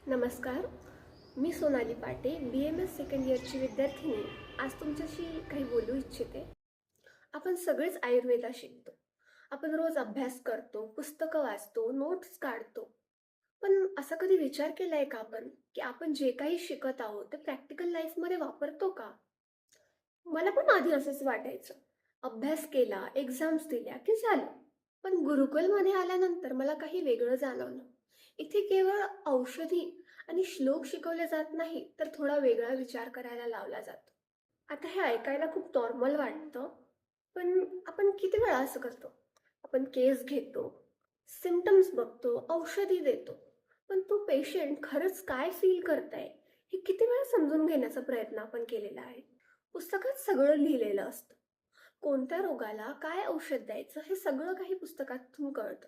नमस्कार. मी सोनाली पाटे, BMS second इयरची विद्यार्थिनी. आज तुमच्याशी काही बोलू इच्छिते. आपण सगळेच आयुर्वेदा शिकतो. आपण रोज अभ्यास करतो, पुस्तकं वाचतो, नोट्स काढतो. पण असा कधी विचार केलाय का आपण, की आपण जे काही शिकत आहोत ते प्रॅक्टिकल लाईफमध्ये वापरतो का? मला पण आधी असंच वाटायचं. अभ्यास केला, एक्झाम्स दिल्या की झालं. पण गुरुकुलमध्ये आल्यानंतर मला काही वेगळं जाणवलं. इथे केवळ औषधी आणि श्लोक शिकवले जात नाही, तर थोडा वेगळा विचार करायला लावला जातो. आता हे ऐकायला खूप नॉर्मल वाटतं, पण आपण किती वेळा असं करतो? आपण केस घेतो, सिम्पटम्स बघतो, औषधी देतो. पण तो पेशंट खरंच काय फील करताय, हे किती वेळा समजून घेण्याचा प्रयत्न आपण केलेला आहे. पुस्तकात सगळं लिहिलेलं असतं. कोणत्या रोगाला काय औषध द्यायचं हे सगळं काही पुस्तकातून कळतं.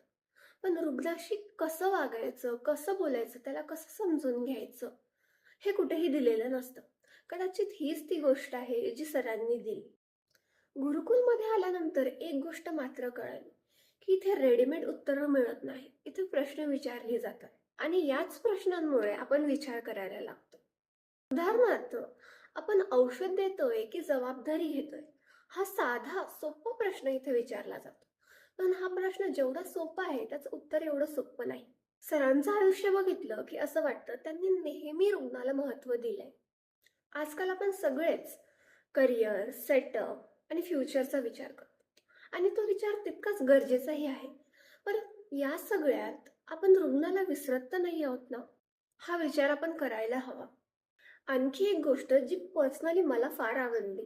पण रुग्णाशी कसं वागायचं, कसं बोलायचं, त्याला कसं समजून घ्यायचं, हे कुठेही दिलेलं नसतं. कदाचित हीच ती गोष्ट आहे जी सरांनी दिली. गुरुकुलमध्ये आल्यानंतर एक गोष्ट मात्र कळाली, की इथे रेडीमेड उत्तरं मिळत नाही. इथे प्रश्न विचारले जातात आणि याच प्रश्नांमुळे आपण विचार करायला लागतो. उदाहरणार्थ, आपण औषध देतोय की जबाबदारी घेतोय? हा साधा, सोपा प्रश्न इथे विचारला जातो. पण हा प्रश्न जेवढा सोपा आहे, त्याचं उत्तर एवढं सोपं नाही. सरांचं आयुष्य बघितलं की असं वाटतं त्यांनी नेहमी रुग्णाला महत्त्व दिलंय. आजकाल आपण सगळेच करिअर, सेटअप आणि फ्युचरचा विचार करतो. आणि तो विचार तितकाच गरजेचाही आहे. पण या सगळ्यात आपण रुग्णाला विसरत तर नाही आहोत ना? हा विचार आपण करायला हवा. आणखी एक गोष्ट जी पर्सनली मला फार आवडली,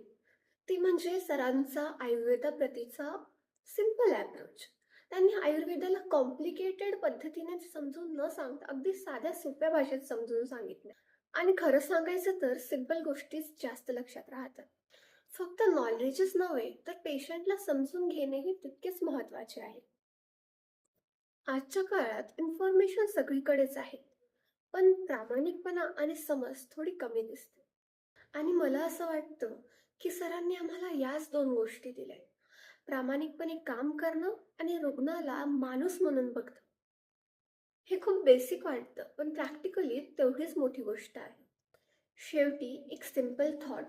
ती म्हणजे सरांचा आयुर्वेदाप्रतीचा सिंपल अप्रोच. त्यांनी आयुर्वेदाला कॉम्प्लिकेटेड पद्धतीने समजून न सांगता अगदी साध्या सोप्या भाषेत समजून सांगितलं. आणि खरं सांगायचं तर सिंपल गोष्टीच जास्त लक्षात राहतात. फक्त नॉलेजच नव्हे, तर पेशंटला समजून घेणेही तितकेच महत्त्वाचे आहे. आजच्या काळात इन्फॉर्मेशन सगळीकडेच आहे, पण प्रामाणिकपणा आणि समज थोडी कमी दिसते. आणि मला असं वाटतं, की सरांनी आम्हाला याच दोन गोष्टी दिल्या. प्रामाणिकपणे काम करणं आणि रुग्णाला माणूस म्हणून बघणं. हे खूप बेसिक वाटतं, पण प्रॅक्टिकली तेवढीच मोठी गोष्ट आहे. शेवटी एक सिंपल थॉट.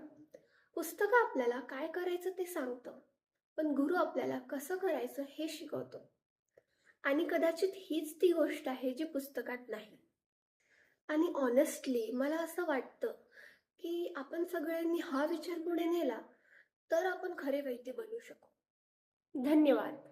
पुस्तकं आपल्याला काय करायचं ते सांगतं, पण गुरु आपल्याला कसं करायचं हे शिकवतो. आणि कदाचित हीच ती गोष्ट आहे जी पुस्तकात नाही. आणि ऑनेस्टली मला असं वाटतं, की आपण सगळ्यांनी हा विचार पुढे नेला, तर आपण खरे वैद्य बनू शकू. धन्यवाद.